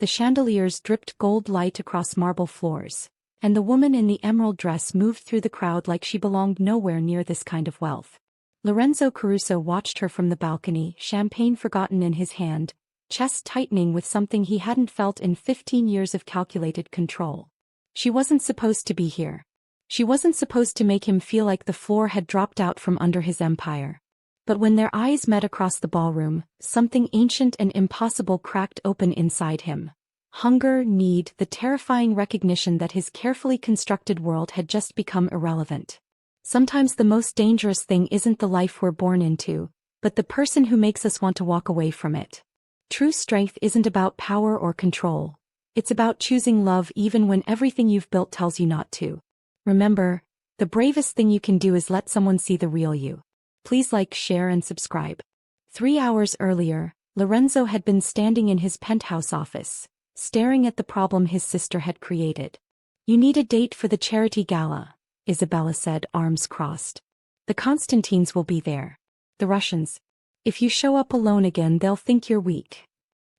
The chandeliers dripped gold light across marble floors, and the woman in the emerald dress moved through the crowd like she belonged nowhere near this kind of wealth. Lorenzo Caruso watched her from the balcony, champagne forgotten in his hand, chest tightening with something he hadn't felt in 15 years of calculated control. She wasn't supposed to be here. She wasn't supposed to make him feel like the floor had dropped out from under his empire. But when their eyes met across the ballroom, something ancient and impossible cracked open inside him. Hunger, need, the terrifying recognition that his carefully constructed world had just become irrelevant. Sometimes the most dangerous thing isn't the life we're born into, but the person who makes us want to walk away from it. True strength isn't about power or control. It's about choosing love even when everything you've built tells you not to. Remember, the bravest thing you can do is let someone see the real you. Please like, share, and subscribe. 3 hours earlier, Lorenzo had been standing in his penthouse office, staring at the problem his sister had created. "You need a date for the charity gala," Isabella said, arms crossed. "The Constantines will be there. The Russians. If you show up alone again, they'll think you're weak."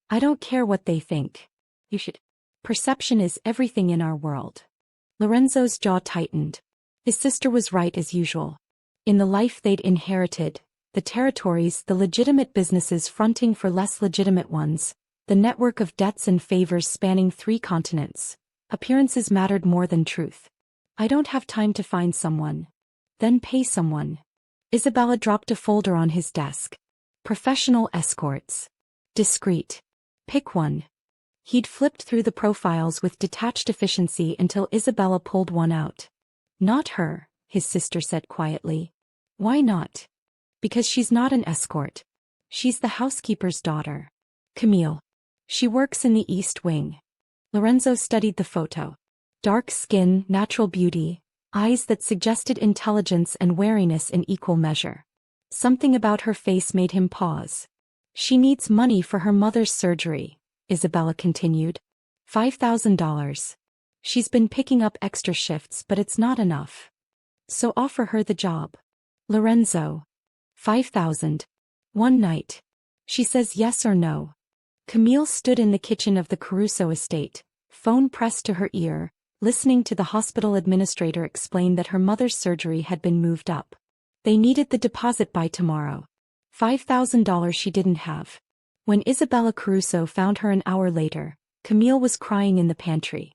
"I don't care what they think. You should." Perception is everything in our world. Lorenzo's jaw tightened. His sister was right as usual. In the life they'd inherited, the territories, the legitimate businesses fronting for less legitimate ones, the network of debts and favors spanning 3 continents, appearances mattered more than truth. "I don't have time to find someone." "Then pay someone." Isabella dropped a folder on his desk. "Professional escorts. Discreet. Pick one." He'd flipped through the profiles with detached efficiency until Isabella pulled one out. "Not her," his sister said quietly. "Why not?" "Because she's not an escort. She's the housekeeper's daughter. Camille. She works in the East Wing." Lorenzo studied the photo. Dark skin, natural beauty, eyes that suggested intelligence and wariness in equal measure. Something about her face made him pause. "She needs money for her mother's surgery," Isabella continued. $5,000. "She's been picking up extra shifts, but it's not enough. So offer her the job." "Lorenzo. 5,000. One night. She says yes or no." Camille stood in the kitchen of the Caruso estate, phone pressed to her ear, listening to the hospital administrator explain that her mother's surgery had been moved up. They needed the deposit by tomorrow. $5,000 she didn't have. When Isabella Caruso found her an hour later, Camille was crying in the pantry.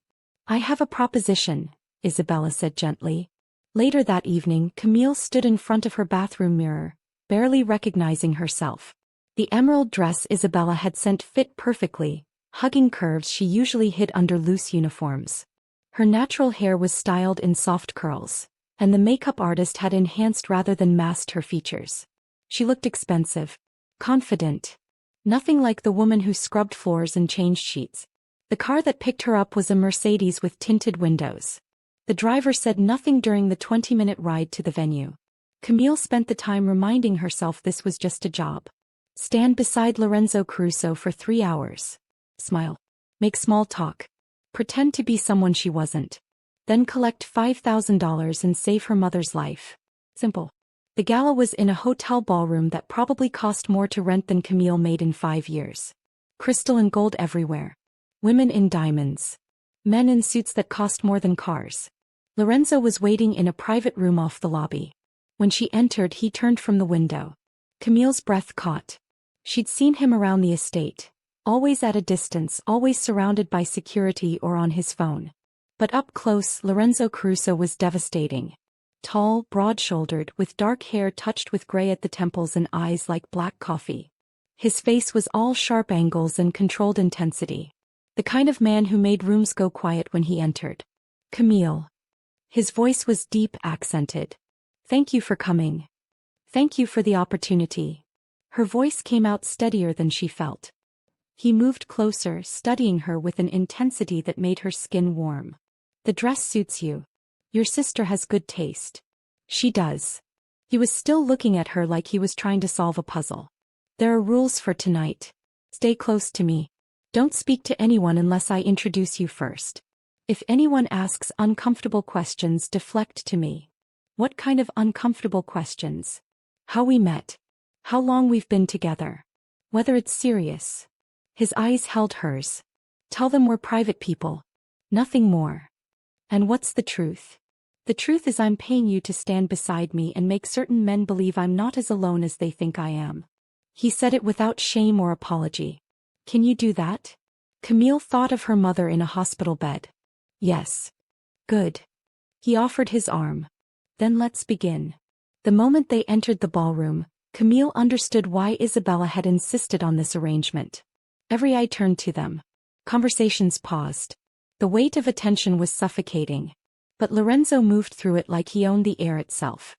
"I have a proposition," Isabella said gently. Later that evening, Camille stood in front of her bathroom mirror, barely recognizing herself. The emerald dress Isabella had sent fit perfectly, hugging curves she usually hid under loose uniforms. Her natural hair was styled in soft curls, and the makeup artist had enhanced rather than masked her features. She looked expensive, confident. Nothing like the woman who scrubbed floors and changed sheets. The car that picked her up was a Mercedes with tinted windows. The driver said nothing during the 20-minute ride to the venue. Camille spent the time reminding herself this was just a job. Stand beside Lorenzo Caruso for 3 hours. Smile. Make small talk. Pretend to be someone she wasn't. Then collect $5,000 and save her mother's life. Simple. The gala was in a hotel ballroom that probably cost more to rent than Camille made in 5 years. Crystal and gold everywhere. Women in diamonds. Men in suits that cost more than cars. Lorenzo was waiting in a private room off the lobby. When she entered, he turned from the window. Camille's breath caught. She'd seen him around the estate, always at a distance, always surrounded by security or on his phone. But up close, Lorenzo Caruso was devastating. Tall, broad-shouldered, with dark hair touched with gray at the temples and eyes like black coffee. His face was all sharp angles and controlled intensity. The kind of man who made rooms go quiet when he entered. "Camille." His voice was deep, accented. "Thank you for coming. Thank you for the opportunity." Her voice came out steadier than she felt. He moved closer, studying her with an intensity that made her skin warm. "The dress suits you. Your sister has good taste." "She does." He was still looking at her like he was trying to solve a puzzle. "There are rules for tonight. Stay close to me. Don't speak to anyone unless I introduce you first. If anyone asks uncomfortable questions, deflect to me." "What kind of uncomfortable questions?" "How we met. How long we've been together. Whether it's serious." His eyes held hers. Tell them we're private people. Nothing more. And what's the truth? The truth is I'm paying you to stand beside me and make certain men believe I'm not as alone as they think I am. He said it without shame or apology. Can you do that? Camille thought of her mother in a hospital bed. Yes. Good. He offered his arm. Then let's begin. The moment they entered the ballroom, Camille understood why Isabella had insisted on this arrangement. Every eye turned to them. Conversations paused. The weight of attention was suffocating. But Lorenzo moved through it like he owned the air itself.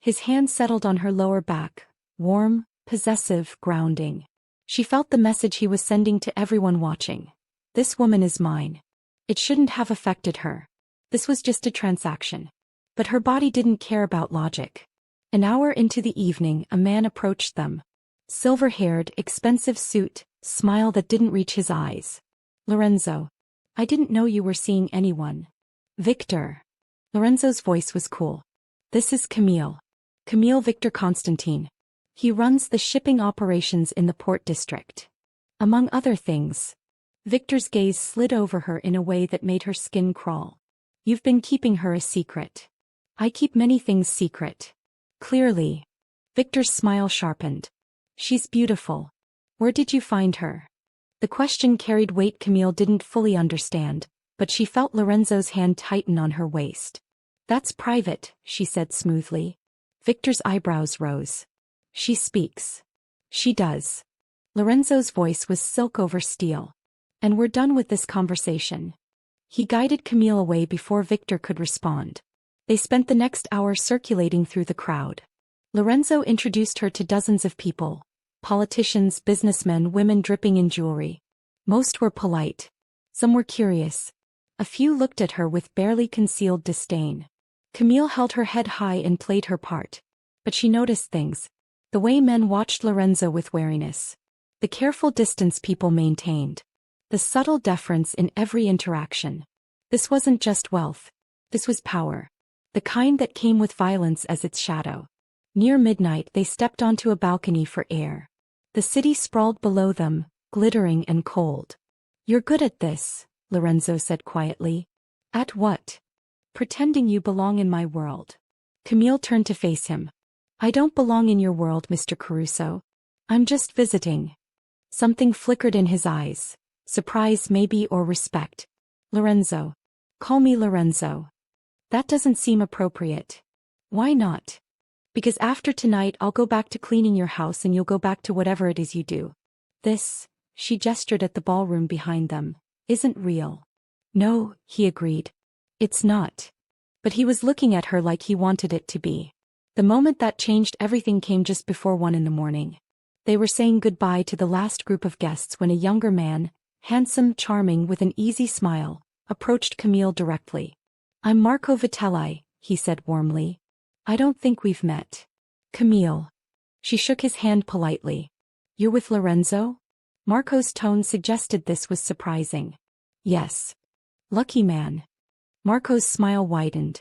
His hand settled on her lower back, warm, possessive, grounding. She felt the message he was sending to everyone watching. This woman is mine. It shouldn't have affected her. This was just a transaction. But her body didn't care about logic. An hour into the evening, a man approached them. Silver-haired, expensive suit, smile that didn't reach his eyes. Lorenzo. I didn't know you were seeing anyone. Victor. Lorenzo's voice was cool. This is Camille. Camille Victor Constantine. He runs the shipping operations in the port district. Among other things. Victor's gaze slid over her in a way that made her skin crawl. You've been keeping her a secret. I keep many things secret. Clearly. Victor's smile sharpened. She's beautiful. Where did you find her? The question carried weight Camille didn't fully understand, but she felt Lorenzo's hand tighten on her waist. That's private, she said smoothly. Victor's eyebrows rose. She speaks. She does. Lorenzo's voice was silk over steel. And we're done with this conversation. He guided Camille away before Victor could respond. They spent the next hour circulating through the crowd. Lorenzo introduced her to dozens of people. Politicians, businessmen, women dripping in jewelry. Most were polite. Some were curious. A few looked at her with barely concealed disdain. Camille held her head high and played her part. But she noticed things. The way men watched Lorenzo with wariness. The careful distance people maintained. The subtle deference in every interaction. This wasn't just wealth. This was power. The kind that came with violence as its shadow. Near midnight they stepped onto a balcony for air. The city sprawled below them, glittering and cold. You're good at this, Lorenzo said quietly. At what? Pretending you belong in my world. Camille turned to face him. I don't belong in your world, Mr. Caruso. I'm just visiting. Something flickered in his eyes. Surprise maybe or respect. Lorenzo. Call me Lorenzo. That doesn't seem appropriate. Why not? Because after tonight I'll go back to cleaning your house and you'll go back to whatever it is you do. This, she gestured at the ballroom behind them, isn't real. No, he agreed. It's not. But he was looking at her like he wanted it to be. The moment that changed everything came just before 1 a.m. They were saying goodbye to the last group of guests when a younger man, handsome, charming with an easy smile, approached Camille directly. I'm Marco Vitelli, he said warmly. I don't think we've met. Camille. She shook his hand politely. You're with Lorenzo? Marco's tone suggested this was surprising. Yes. Lucky man. Marco's smile widened.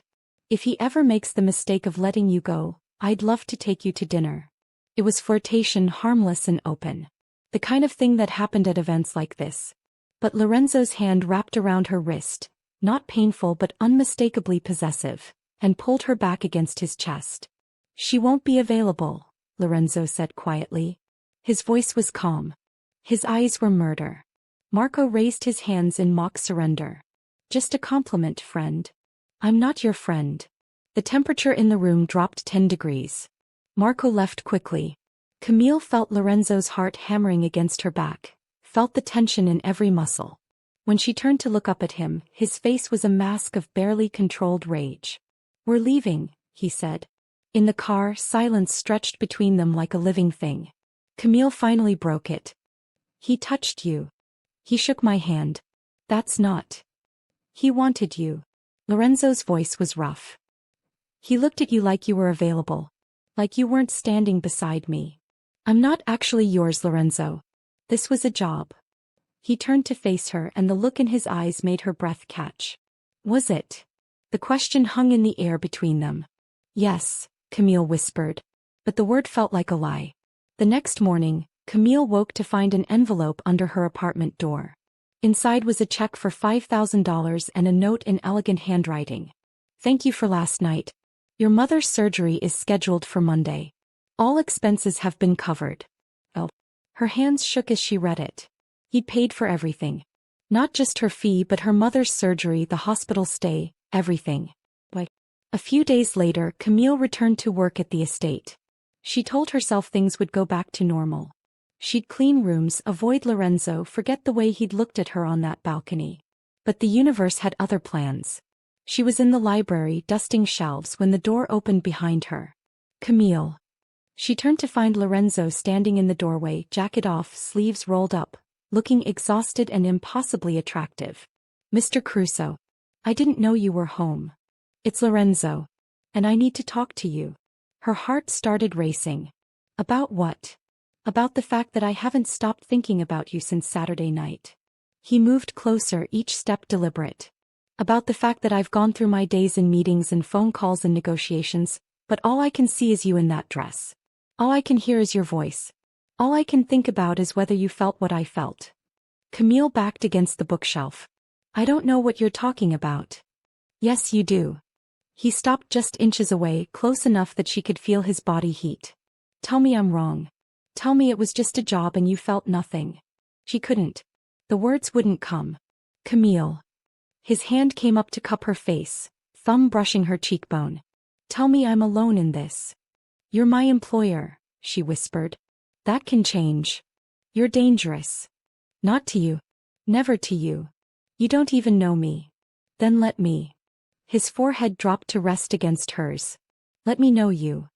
If he ever makes the mistake of letting you go, I'd love to take you to dinner. It was flirtation, harmless and open. The kind of thing that happened at events like this. But Lorenzo's hand wrapped around her wrist, not painful but unmistakably possessive, and pulled her back against his chest. She won't be available, Lorenzo said quietly. His voice was calm. His eyes were murder. Marco raised his hands in mock surrender. Just a compliment, friend. I'm not your friend. The temperature in the room dropped 10 degrees. Marco left quickly. Camille felt Lorenzo's heart hammering against her back, felt the tension in every muscle. When she turned to look up at him, his face was a mask of barely controlled rage. We're leaving, he said. In the car, silence stretched between them like a living thing. Camille finally broke it. He touched you. He shook my hand. That's not. He wanted you. Lorenzo's voice was rough. He looked at you like you were available. Like you weren't standing beside me. I'm not actually yours, Lorenzo. This was a job. He turned to face her and the look in his eyes made her breath catch. Was it? The question hung in the air between them. Yes, Camille whispered. But the word felt like a lie. The next morning, Camille woke to find an envelope under her apartment door. Inside was a check for $5,000 and a note in elegant handwriting. Thank you for last night. Your mother's surgery is scheduled for Monday. All expenses have been covered. Oh. Her hands shook as she read it. He'd paid for everything. Not just her fee but her mother's surgery, the hospital stay, everything. Why? A few days later, Camille returned to work at the estate. She told herself things would go back to normal. She'd clean rooms, avoid Lorenzo, forget the way he'd looked at her on that balcony. But the universe had other plans. She was in the library, dusting shelves, when the door opened behind her. Camille. She turned to find Lorenzo standing in the doorway, jacket off, sleeves rolled up, looking exhausted and impossibly attractive. Mr. Crusoe. I didn't know you were home. It's Lorenzo. And I need to talk to you. Her heart started racing. About what? About the fact that I haven't stopped thinking about you since Saturday night. He moved closer, each step deliberate. About the fact that I've gone through my days in meetings and phone calls and negotiations, but all I can see is you in that dress. All I can hear is your voice. All I can think about is whether you felt what I felt. Camille backed against the bookshelf. I don't know what you're talking about. Yes, you do. He stopped just inches away, close enough that she could feel his body heat. Tell me I'm wrong. Tell me it was just a job and you felt nothing. She couldn't. The words wouldn't come. Camille. His hand came up to cup her face, thumb brushing her cheekbone. Tell me I'm alone in this. You're my employer, she whispered. That can change. You're dangerous. Not to you. Never to you. You don't even know me. Then let me. His forehead dropped to rest against hers. Let me know you.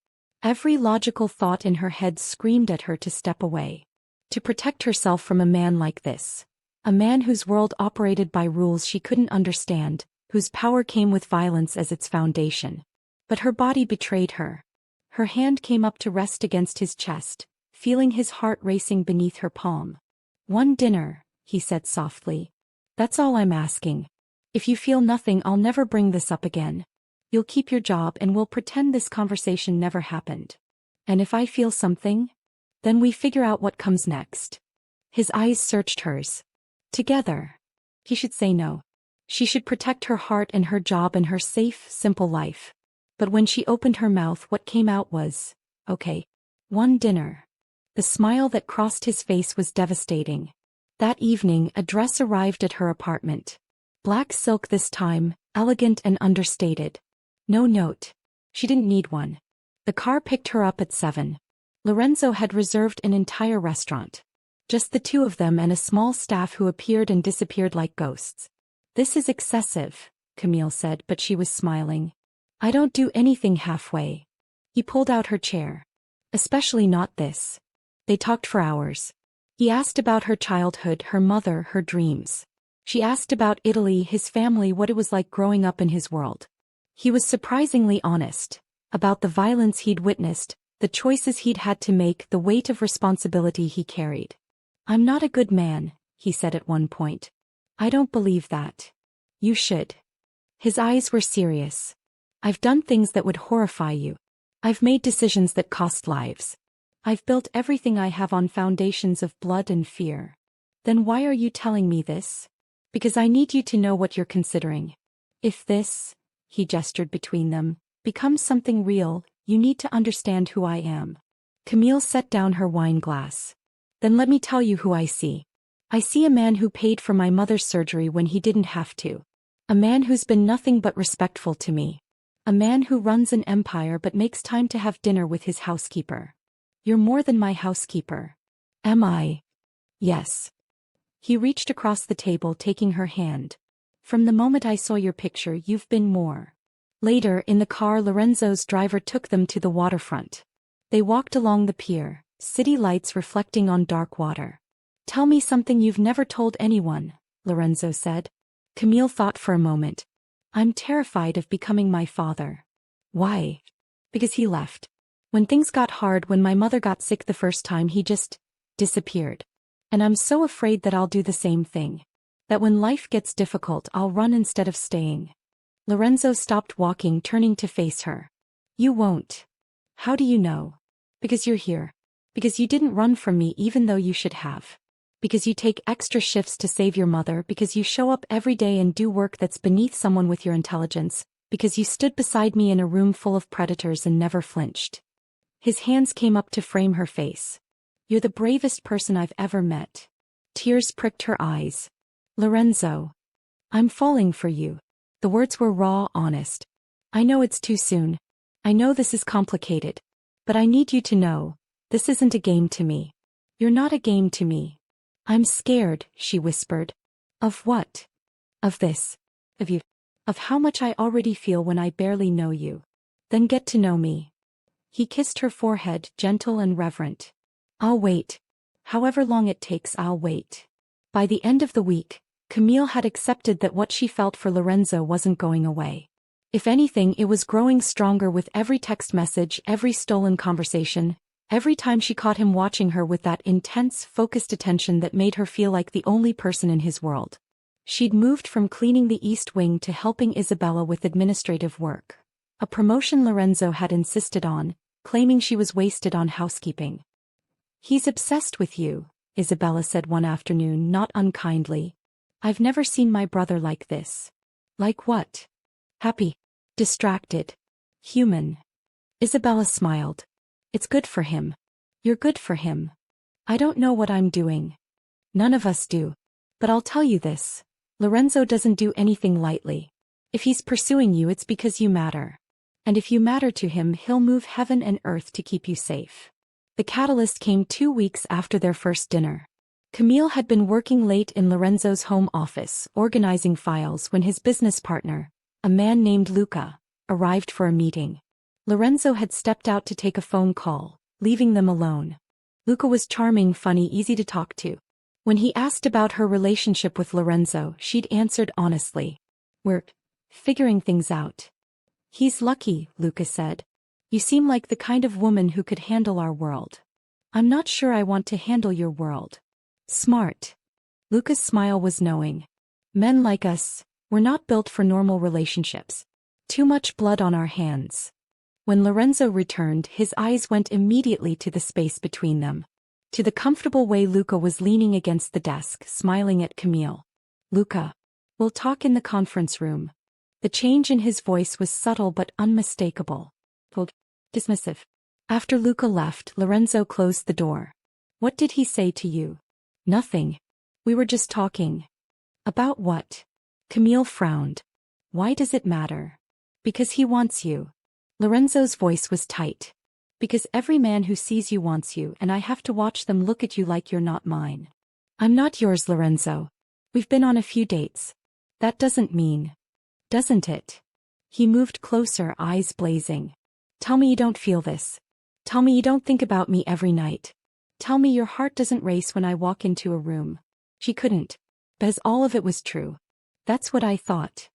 Every logical thought in her head screamed at her to step away. To protect herself from a man like this. A man whose world operated by rules she couldn't understand, whose power came with violence as its foundation. But her body betrayed her. Her hand came up to rest against his chest, feeling his heart racing beneath her palm. One dinner, he said softly. That's all I'm asking. If you feel nothing, I'll never bring this up again. You'll keep your job and we'll pretend this conversation never happened. And if I feel something, then we figure out what comes next. His eyes searched hers. Together. He should say no. She should protect her heart and her job and her safe, simple life. But when she opened her mouth, what came out was, okay. One dinner. The smile that crossed his face was devastating. That evening, a dress arrived at her apartment. Black silk this time, elegant and understated. No note. She didn't need one. The car picked her up at 7. Lorenzo had reserved an entire restaurant. Just the two of them and a small staff who appeared and disappeared like ghosts. This is excessive, Camille said, but she was smiling. I don't do anything halfway. He pulled out her chair. Especially not this. They talked for hours. He asked about her childhood, her mother, her dreams. She asked about Italy, his family, what it was like growing up in his world. He was surprisingly honest. About the violence he'd witnessed, the choices he'd had to make, the weight of responsibility he carried. I'm not a good man, he said at one point. I don't believe that. You should. His eyes were serious. I've done things that would horrify you. I've made decisions that cost lives. I've built everything I have on foundations of blood and fear. Then why are you telling me this? Because I need you to know what you're considering. If this, he gestured between them, becomes something real, you need to understand who I am. Camille set down her wine glass. Then let me tell you who I see. I see a man who paid for my mother's surgery when he didn't have to. A man who's been nothing but respectful to me. A man who runs an empire but makes time to have dinner with his housekeeper. You're more than my housekeeper. Am I? Yes. He reached across the table, taking her hand. From the moment I saw your picture, you've been more. Later, in the car, Lorenzo's driver took them to the waterfront. They walked along the pier, city lights reflecting on dark water. Tell me something you've never told anyone, Lorenzo said. Camille thought for a moment. I'm terrified of becoming my father. Why? Because he left. When things got hard, when my mother got sick the first time, he just disappeared. And I'm so afraid that I'll do the same thing. That when life gets difficult, I'll run instead of staying. Lorenzo stopped walking, turning to face her. You won't. How do you know? Because you're here. Because you didn't run from me even though you should have. Because you take extra shifts to save your mother, because you show up every day and do work that's beneath someone with your intelligence, because you stood beside me in a room full of predators and never flinched. His hands came up to frame her face. You're the bravest person I've ever met. Tears pricked her eyes. Lorenzo. I'm falling for you. The words were raw, honest. I know it's too soon. I know this is complicated. But I need you to know, this isn't a game to me. You're not a game to me. I'm scared, she whispered. Of what? Of this. Of you. Of how much I already feel when I barely know you. Then get to know me. He kissed her forehead, gentle and reverent. I'll wait. However long it takes, I'll wait. By the end of the week, Camille had accepted that what she felt for Lorenzo wasn't going away. If anything, it was growing stronger with every text message, every stolen conversation, every time she caught him watching her with that intense, focused attention that made her feel like the only person in his world. She'd moved from cleaning the East Wing to helping Isabella with administrative work. A promotion Lorenzo had insisted on, claiming she was wasted on housekeeping. He's obsessed with you, Isabella said one afternoon, not unkindly. I've never seen my brother like this. Like what? Happy. Distracted. Human. Isabella smiled. It's good for him. You're good for him. I don't know what I'm doing. None of us do. But I'll tell you this. Lorenzo doesn't do anything lightly. If he's pursuing you, it's because you matter. And if you matter to him, he'll move heaven and earth to keep you safe. The catalyst came 2 weeks after their first dinner. Camille had been working late in Lorenzo's home office, organizing files, when his business partner, a man named Luca, arrived for a meeting. Lorenzo had stepped out to take a phone call, leaving them alone. Luca was charming, funny, easy to talk to. When he asked about her relationship with Lorenzo, she'd answered honestly. We're figuring things out. He's lucky, Luca said. You seem like the kind of woman who could handle our world. I'm not sure I want to handle your world. Smart. Luca's smile was knowing. Men like us, we're not built for normal relationships. Too much blood on our hands. When Lorenzo returned, his eyes went immediately to the space between them. To the comfortable way Luca was leaning against the desk, smiling at Camille. Luca. We'll talk in the conference room. The change in his voice was subtle but unmistakable. Dismissive. After Luca left, Lorenzo closed the door. What did he say to you? Nothing. We were just talking. About what? Camille frowned. Why does it matter? Because he wants you. Lorenzo's voice was tight. Because every man who sees you wants you, and I have to watch them look at you like you're not mine. I'm not yours, Lorenzo. We've been on a few dates. That doesn't mean. Doesn't it? He moved closer, eyes blazing. Tell me you don't feel this. Tell me you don't think about me every night. Tell me your heart doesn't race when I walk into a room. She couldn't. Because all of it was true. That's what I thought.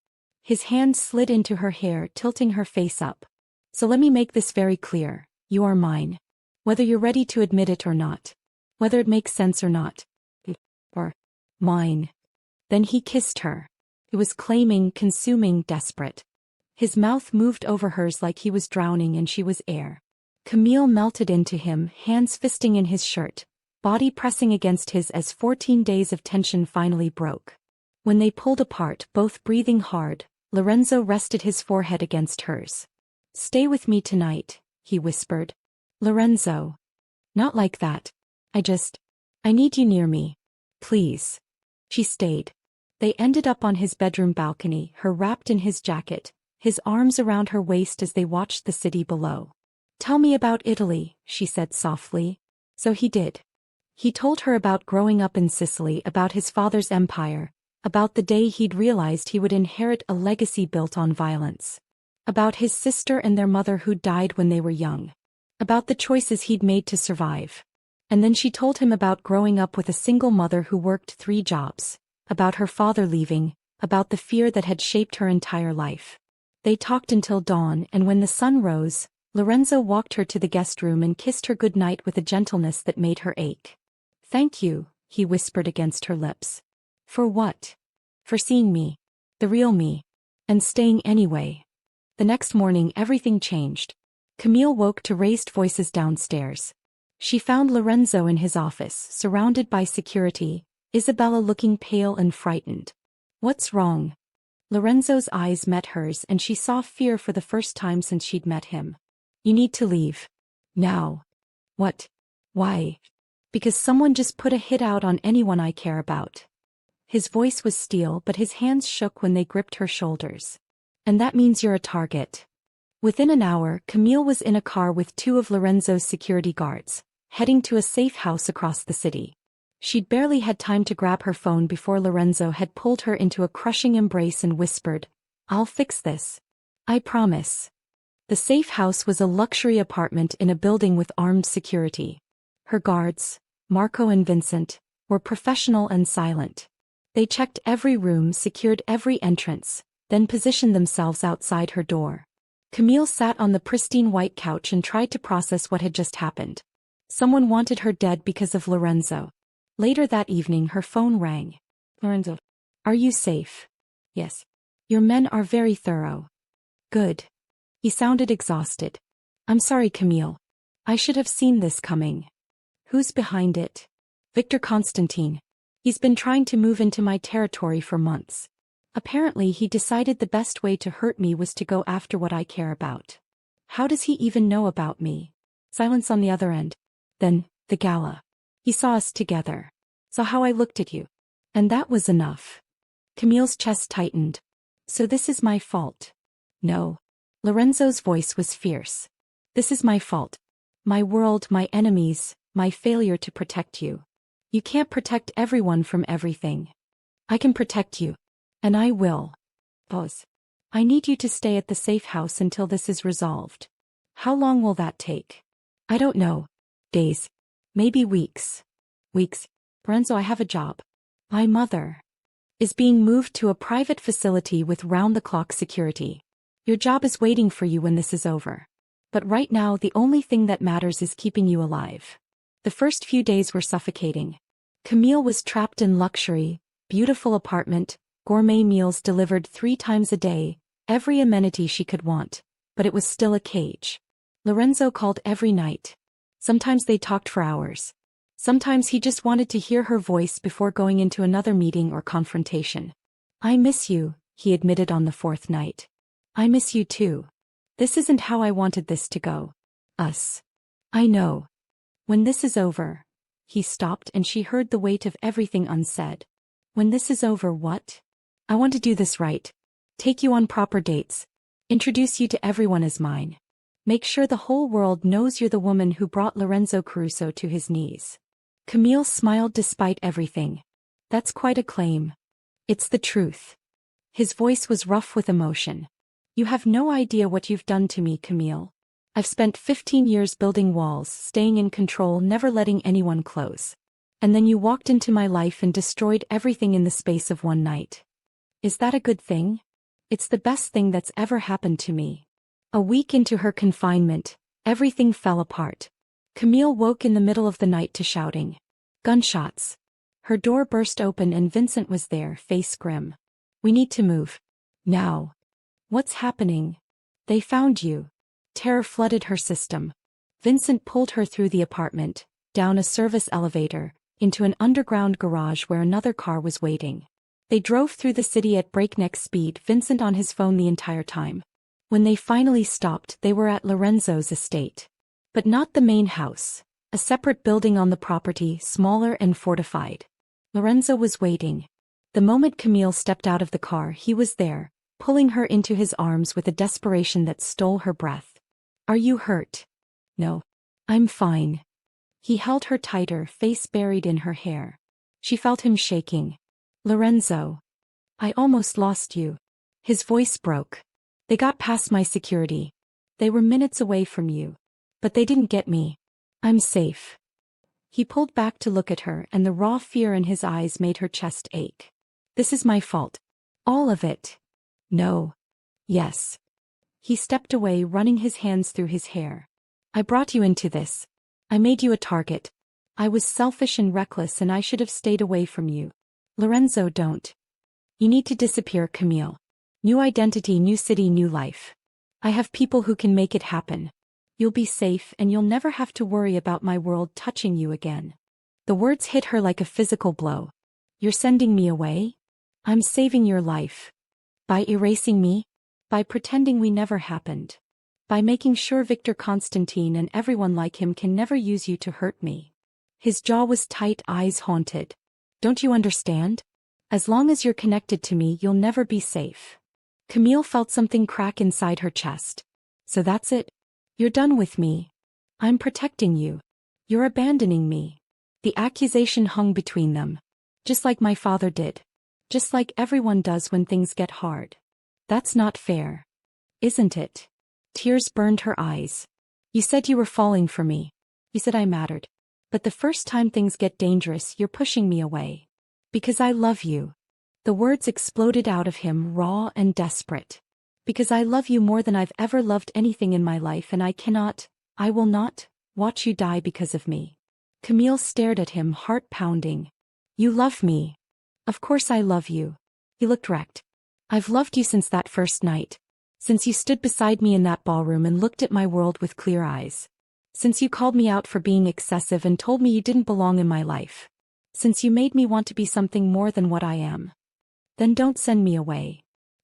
His hand slid into her hair, tilting her face up. So let me make this very clear. You are mine. Whether you're ready to admit it or not. Whether it makes sense or not. Or mine. Then he kissed her. It was claiming, consuming, desperate. His mouth moved over hers like he was drowning and she was air. Camille melted into him, hands fisting in his shirt, body pressing against his as 14 days of tension finally broke. When they pulled apart, both breathing hard, Lorenzo rested his forehead against hers. Stay with me tonight, he whispered. Lorenzo. Not like that. I need you near me. Please. She stayed. They ended up on his bedroom balcony, her wrapped in his jacket, his arms around her waist as they watched the city below. Tell me about Italy, she said softly. So he did. He told her about growing up in Sicily, about his father's empire, about the day he'd realized he would inherit a legacy built on violence. About his sister and their mother who'd died when they were young. About the choices he'd made to survive. And then she told him about growing up with a single mother who worked 3 jobs, about her father leaving, about the fear that had shaped her entire life. They talked until dawn, and when the sun rose, Lorenzo walked her to the guest room and kissed her goodnight with a gentleness that made her ache. Thank you, he whispered against her lips. For what? For seeing me. The real me. And staying anyway. The next morning everything changed. Camille woke to raised voices downstairs. She found Lorenzo in his office, surrounded by security, Isabella looking pale and frightened. What's wrong? Lorenzo's eyes met hers and she saw fear for the first time since she'd met him. You need to leave. Now. What? Why? Because someone just put a hit out on anyone I care about. His voice was steel but his hands shook when they gripped her shoulders. And that means you're a target. Within an hour, Camille was in a car with two of Lorenzo's security guards, heading to a safe house across the city. She'd barely had time to grab her phone before Lorenzo had pulled her into a crushing embrace and whispered, I'll fix this. I promise. The safe house was a luxury apartment in a building with armed security. Her guards, Marco and Vincent, were professional and silent. They checked every room, secured every entrance, then positioned themselves outside her door. Camille sat on the pristine white couch and tried to process what had just happened. Someone wanted her dead because of Lorenzo. Later that evening her phone rang. Lorenzo. Are you safe? Yes. Your men are very thorough. Good. He sounded exhausted. I'm sorry, Camille. I should have seen this coming. Who's behind it? Victor Constantine. He's been trying to move into my territory for months. Apparently he decided the best way to hurt me was to go after what I care about. How does he even know about me? Silence on the other end. Then, the gala. He saw us together. Saw how I looked at you. And that was enough. Camille's chest tightened. So this is my fault. No. Lorenzo's voice was fierce. This is my fault. My world, my enemies, my failure to protect you. You can't protect everyone from everything. I can protect you. And I will. Pause. I need you to stay at the safe house until this is resolved. How long will that take? I don't know. Days. Maybe weeks. Weeks. Lorenzo, I have a job. My mother is being moved to a private facility with round-the-clock security. Your job is waiting for you when this is over. But right now the only thing that matters is keeping you alive. The first few days were suffocating. Camille was trapped in luxury, beautiful apartment, gourmet meals delivered 3 times a day, every amenity she could want, but it was still a cage. Lorenzo called every night. Sometimes they talked for hours. Sometimes he just wanted to hear her voice before going into another meeting or confrontation. I miss you, he admitted on the 4th night. I miss you too. This isn't how I wanted this to go. Us. I know. When this is over. He stopped and she heard the weight of everything unsaid. When this is over, what? I want to do this right. Take you on proper dates. Introduce you to everyone as mine. Make sure the whole world knows you're the woman who brought Lorenzo Caruso to his knees. Camille smiled despite everything. That's quite a claim. It's the truth. His voice was rough with emotion. You have no idea what you've done to me, Camille. I've spent 15 years building walls, staying in control, never letting anyone close. And then you walked into my life and destroyed everything in the space of one night. Is that a good thing? It's the best thing that's ever happened to me. A week into her confinement, everything fell apart. Camille woke in the middle of the night to shouting. Gunshots. Her door burst open and Vincent was there, face grim. We need to move. Now. What's happening? They found you. Terror flooded her system. Vincent pulled her through the apartment, down a service elevator, into an underground garage where another car was waiting. They drove through the city at breakneck speed, Vincent on his phone the entire time. When they finally stopped, they were at Lorenzo's estate. But not the main house, a separate building on the property, smaller and fortified. Lorenzo was waiting. The moment Camille stepped out of the car, he was there, pulling her into his arms with a desperation that stole her breath. Are you hurt? No. I'm fine. He held her tighter, face buried in her hair. She felt him shaking. Lorenzo. I almost lost you. His voice broke. They got past my security. They were minutes away from you. But they didn't get me. I'm safe. He pulled back to look at her and the raw fear in his eyes made her chest ache. This is my fault. All of it. No. Yes. He stepped away, running his hands through his hair. I brought you into this. I made you a target. I was selfish and reckless and I should have stayed away from you. Lorenzo, don't. You need to disappear, Camille. New identity, new city, new life. I have people who can make it happen. You'll be safe and you'll never have to worry about my world touching you again. The words hit her like a physical blow. You're sending me away? I'm saving your life. By erasing me? By pretending we never happened. By making sure Victor Constantine and everyone like him can never use you to hurt me. His jaw was tight, eyes haunted. Don't you understand? As long as you're connected to me, you'll never be safe. Camille felt something crack inside her chest. So that's it? You're done with me. I'm protecting you. You're abandoning me. The accusation hung between them. Just like my father did. Just like everyone does when things get hard. That's not fair. Isn't it? Tears burned her eyes. You said you were falling for me. You said I mattered. But the first time things get dangerous, you're pushing me away. Because I love you. The words exploded out of him, raw and desperate. Because I love you more than I've ever loved anything in my life, and I will not, watch you die because of me. Camille stared at him, heart pounding. You love me. Of course I love you. He looked wrecked. I've loved you since that first night. Since you stood beside me in that ballroom and looked at my world with clear eyes. Since you called me out for being excessive and told me you didn't belong in my life. Since you made me want to be something more than what I am. Then don't send me away.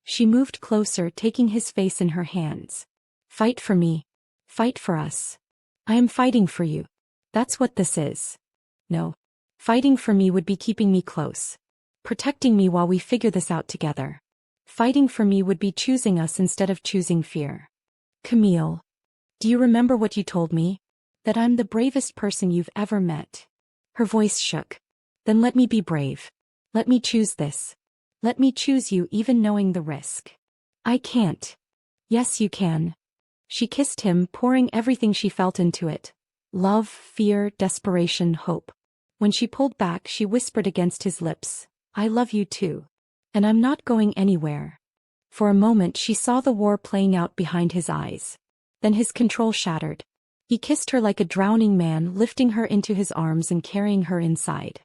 She moved closer, taking his face in her hands. Fight for me. Fight for us. I am fighting for you. That's what this is. No. Fighting for me would be keeping me close. Protecting me while we figure this out together. Fighting for me would be choosing us instead of choosing fear. Camille. Do you remember what you told me? That I'm the bravest person you've ever met. Her voice shook. Then let me be brave. Let me choose this. Let me choose you even knowing the risk. I can't. Yes, you can. She kissed him, pouring everything she felt into it. Love, fear, desperation, hope. When she pulled back, she whispered against his lips, I love you too. And I'm not going anywhere. For a moment she saw the war playing out behind his eyes. Then his control shattered. He kissed her like a drowning man, lifting her into his arms and carrying her inside.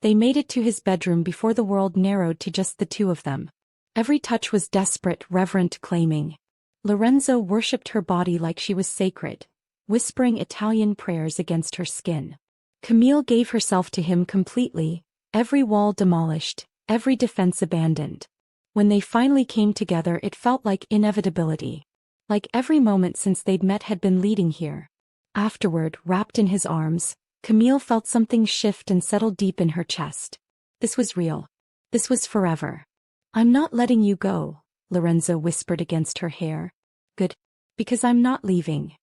They made it to his bedroom before the world narrowed to just the two of them. Every touch was desperate, reverent, claiming. Lorenzo worshipped her body like she was sacred, whispering Italian prayers against her skin. Camille gave herself to him completely, every wall demolished, every defense abandoned. When they finally came together, it felt like inevitability. Like every moment since they'd met had been leading here. Afterward, wrapped in his arms, Camille felt something shift and settle deep in her chest. This was real. This was forever. I'm not letting you go, Lorenzo whispered against her hair. Good. Because I'm not leaving.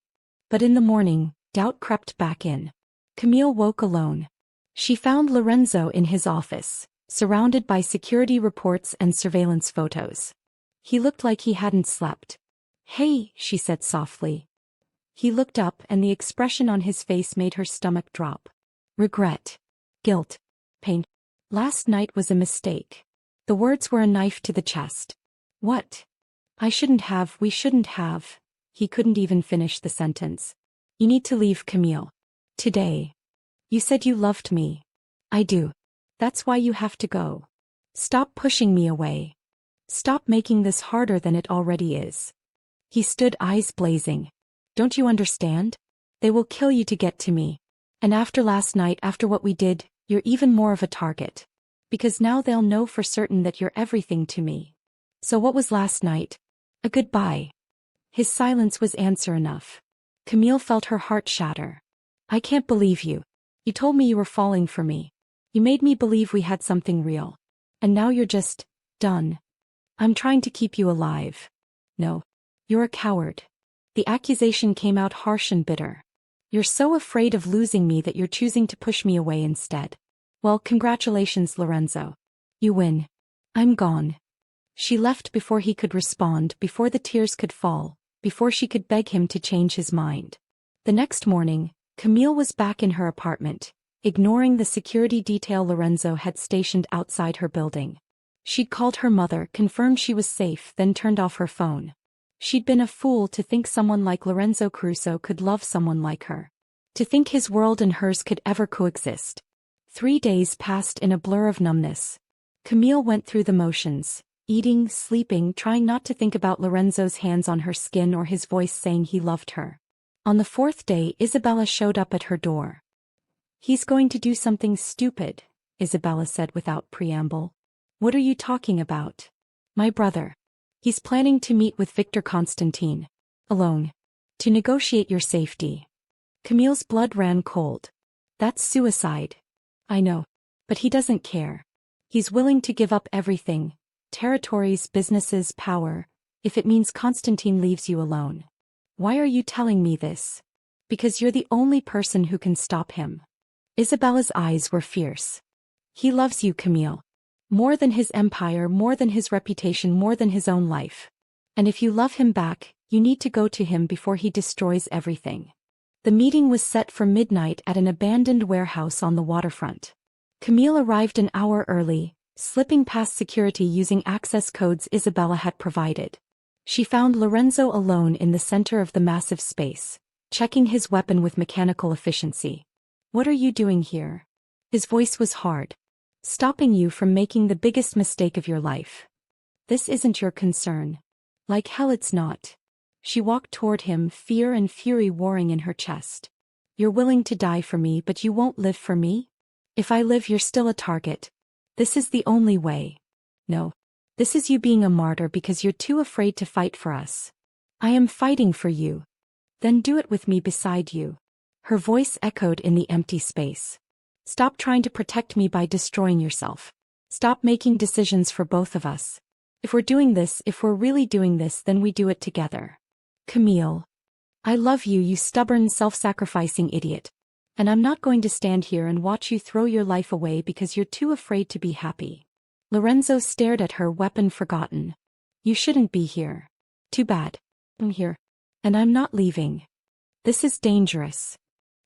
But in the morning, doubt crept back in. Camille woke alone. She found Lorenzo in his office, surrounded by security reports and surveillance photos. He looked like he hadn't slept. Hey, she said softly. He looked up and the expression on his face made her stomach drop. Regret. Guilt. Pain. Last night was a mistake. The words were a knife to the chest. What? We shouldn't have. He couldn't even finish the sentence. You need to leave, Camille. Today. You said you loved me. I do. That's why you have to go. Stop pushing me away. Stop making this harder than it already is. He stood, eyes blazing. Don't you understand? They will kill you to get to me. And after last night, after what we did, you're even more of a target. Because now they'll know for certain that you're everything to me. So what was last night? A goodbye. His silence was answer enough. Camille felt her heart shatter. I can't believe you. You told me you were falling for me. You made me believe we had something real. And now you're just done. I'm trying to keep you alive. No. You're a coward. The accusation came out harsh and bitter. You're so afraid of losing me that you're choosing to push me away instead. Well, congratulations, Lorenzo. You win. I'm gone. She left before he could respond, before the tears could fall, before she could beg him to change his mind. The next morning, Camille was back in her apartment, ignoring the security detail Lorenzo had stationed outside her building. She'd called her mother, confirmed she was safe, then turned off her phone. She'd been a fool to think someone like Lorenzo Caruso could love someone like her. To think his world and hers could ever coexist. 3 days passed in a blur of numbness. Camille went through the motions, eating, sleeping, trying not to think about Lorenzo's hands on her skin or his voice saying he loved her. On the fourth day, Isabella showed up at her door. "He's going to do something stupid," Isabella said without preamble. "What are you talking about?" "My brother. He's planning to meet with Victor Constantine. Alone. To negotiate your safety." Camille's blood ran cold. "That's suicide." "I know. But he doesn't care. He's willing to give up everything. Territories, businesses, power, if it means Constantine leaves you alone." "Why are you telling me this?" "Because you're the only person who can stop him." Isabella's eyes were fierce. "He loves you, Camille. More than his empire, more than his reputation, more than his own life. And if you love him back, you need to go to him before he destroys everything." The meeting was set for midnight at an abandoned warehouse on the waterfront. Camille arrived an hour early, slipping past security using access codes Isabella had provided. She found Lorenzo alone in the center of the massive space, checking his weapon with mechanical efficiency. "What are you doing here?" His voice was hard. "Stopping you from making the biggest mistake of your life." "This isn't your concern." "Like hell it's not." She walked toward him, fear and fury warring in her chest. "You're willing to die for me, but you won't live for me? If I live, you're still a target. This is the only way." "No. This is you being a martyr because you're too afraid to fight for us." "I am fighting for you." "Then do it with me beside you." Her voice echoed in the empty space. "Stop trying to protect me by destroying yourself. Stop making decisions for both of us. If we're really doing this, then we do it together." "Camille. I love you, you stubborn, self-sacrificing idiot. And I'm not going to stand here and watch you throw your life away because you're too afraid to be happy." Lorenzo stared at her, weapon forgotten. "You shouldn't be here." "Too bad. I'm here. And I'm not leaving. This is dangerous.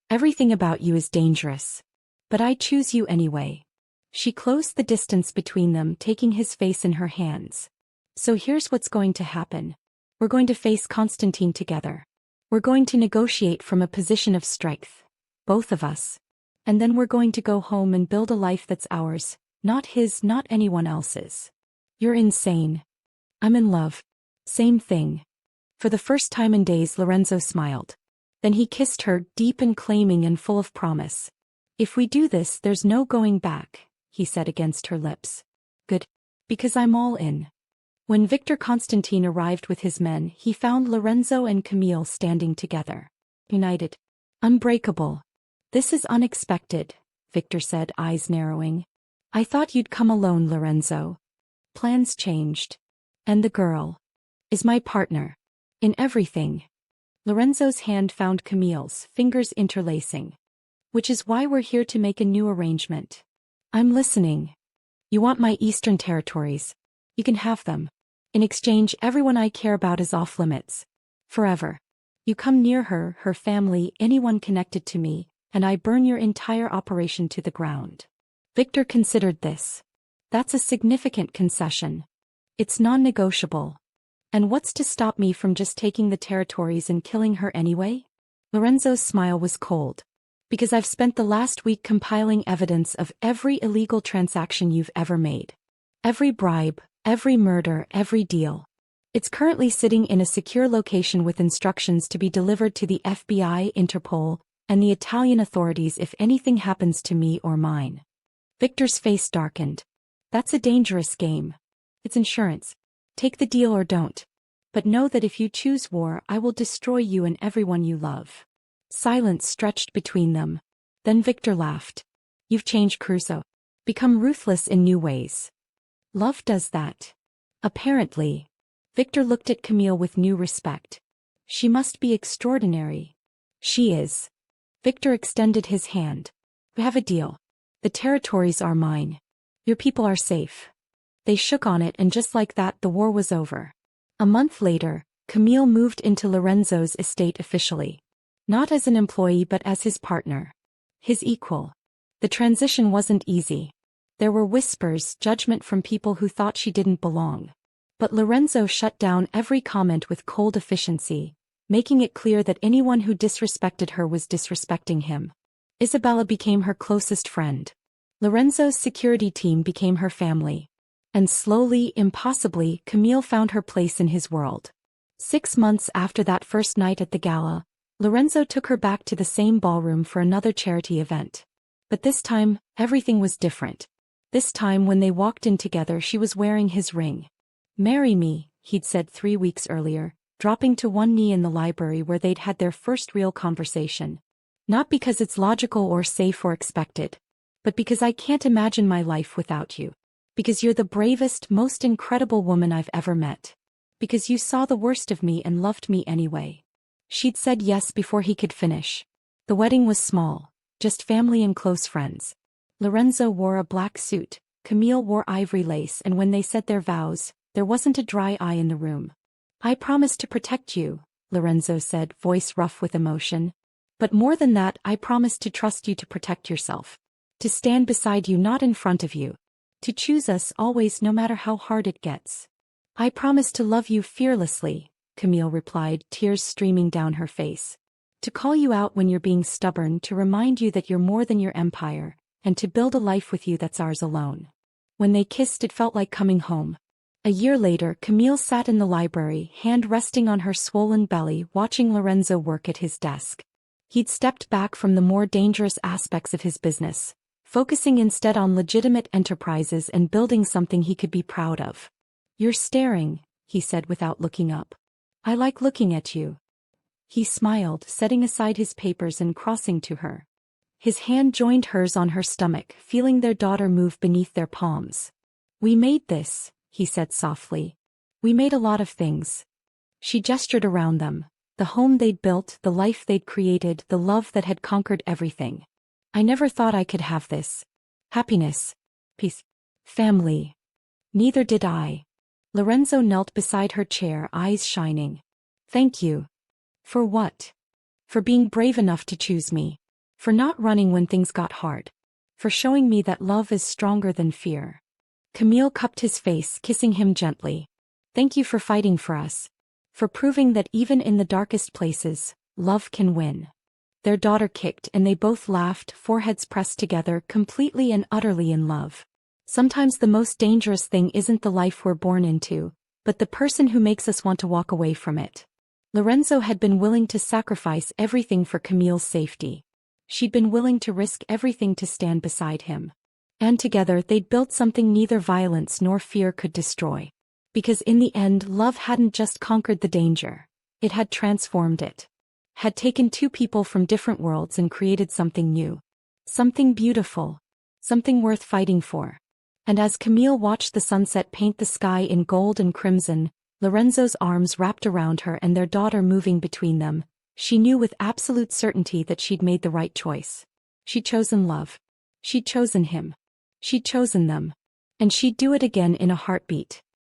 Everything about you is dangerous. But I choose you anyway." She closed the distance between them, taking his face in her hands. "So here's what's going to happen. We're going to face Constantine together. We're going to negotiate from a position of strength. Both of us. And then we're going to go home and build a life that's ours, not his, not anyone else's." "You're insane." "I'm in love." "Same thing." For the first time in days, Lorenzo smiled. Then he kissed her, deep and claiming and full of promise. "If we do this, there's no going back," he said against her lips. "Good. Because I'm all in." When Victor Constantine arrived with his men, he found Lorenzo and Camille standing together. United. Unbreakable. "This is unexpected," Victor said, eyes narrowing. "I thought you'd come alone, Lorenzo." "Plans changed. And the girl is my partner. In everything." Lorenzo's hand found Camille's, fingers interlacing. "Which is why we're here to make a new arrangement." "I'm listening." "You want my eastern territories. You can have them. In exchange, everyone I care about is off limits. Forever. You come near her, her family, anyone connected to me, and I burn your entire operation to the ground." Victor considered this. "That's a significant concession. It's non-negotiable. And what's to stop me from just taking the territories and killing her anyway?" Lorenzo's smile was cold. "Because I've spent the last week compiling evidence of every illegal transaction you've ever made. Every bribe, every murder, every deal. It's currently sitting in a secure location with instructions to be delivered to the FBI, Interpol, and the Italian authorities if anything happens to me or mine." Victor's face darkened. "That's a dangerous game. It's insurance. Take the deal or don't. But know that if you choose war, I will destroy you and everyone you love." Silence stretched between them. Then Victor laughed. "You've changed, Crusoe. Become ruthless in new ways." "Love does that." "Apparently." Victor looked at Camille with new respect. "She must be extraordinary." "She is." Victor extended his hand. "We have a deal. The territories are mine. Your people are safe." They shook on it, and just like that, the war was over. A month later, Camille moved into Lorenzo's estate officially. Not as an employee but as his partner. His equal. The transition wasn't easy. There were whispers, judgment from people who thought she didn't belong. But Lorenzo shut down every comment with cold efficiency, making it clear that anyone who disrespected her was disrespecting him. Isabella became her closest friend. Lorenzo's security team became her family. And slowly, impossibly, Camille found her place in his world. 6 months after that first night at the gala, Lorenzo took her back to the same ballroom for another charity event. But this time, everything was different. This time when they walked in together she was wearing his ring. "Marry me," he'd said 3 weeks earlier, dropping to one knee in the library where they'd had their first real conversation. "Not because it's logical or safe or expected, but because I can't imagine my life without you. Because you're the bravest, most incredible woman I've ever met. Because you saw the worst of me and loved me anyway." She'd said yes before he could finish. The wedding was small, just family and close friends. Lorenzo wore a black suit, Camille wore ivory lace, and when they said their vows, there wasn't a dry eye in the room. "I promise to protect you," Lorenzo said, voice rough with emotion. "But more than that, I promise to trust you to protect yourself. To stand beside you, not in front of you. To choose us always, no matter how hard it gets." "I promise to love you fearlessly," Camille replied, tears streaming down her face. "To call you out when you're being stubborn, to remind you that you're more than your empire, and to build a life with you that's ours alone." When they kissed, it felt like coming home. A year later, Camille sat in the library, hand resting on her swollen belly, watching Lorenzo work at his desk. He'd stepped back from the more dangerous aspects of his business, focusing instead on legitimate enterprises and building something he could be proud of. "You're staring," he said without looking up. "I like looking at you." He smiled, setting aside his papers and crossing to her. His hand joined hers on her stomach, feeling their daughter move beneath their palms. "We made this," he said softly. "We made a lot of things." She gestured around them. The home they'd built, the life they'd created, the love that had conquered everything. "I never thought I could have this. Happiness. Peace. Family." "Neither did I." Lorenzo knelt beside her chair, eyes shining. "Thank you." "For what?" "For being brave enough to choose me. For not running when things got hard. For showing me that love is stronger than fear." Camille cupped his face, kissing him gently. "Thank you for fighting for us. For proving that even in the darkest places, love can win." Their daughter kicked and they both laughed, foreheads pressed together, completely and utterly in love. Sometimes the most dangerous thing isn't the life we're born into, but the person who makes us want to walk away from it. Lorenzo had been willing to sacrifice everything for Camille's safety. She'd been willing to risk everything to stand beside him. And together they'd built something neither violence nor fear could destroy. Because in the end, love hadn't just conquered the danger. It had transformed it. Had taken two people from different worlds and created something new. Something beautiful. Something worth fighting for. And as Camille watched the sunset paint the sky in gold and crimson, Lorenzo's arms wrapped around her and their daughter moving between them, she knew with absolute certainty that she'd made the right choice. She'd chosen love. She'd chosen him. She'd chosen them. And she'd do it again in a heartbeat.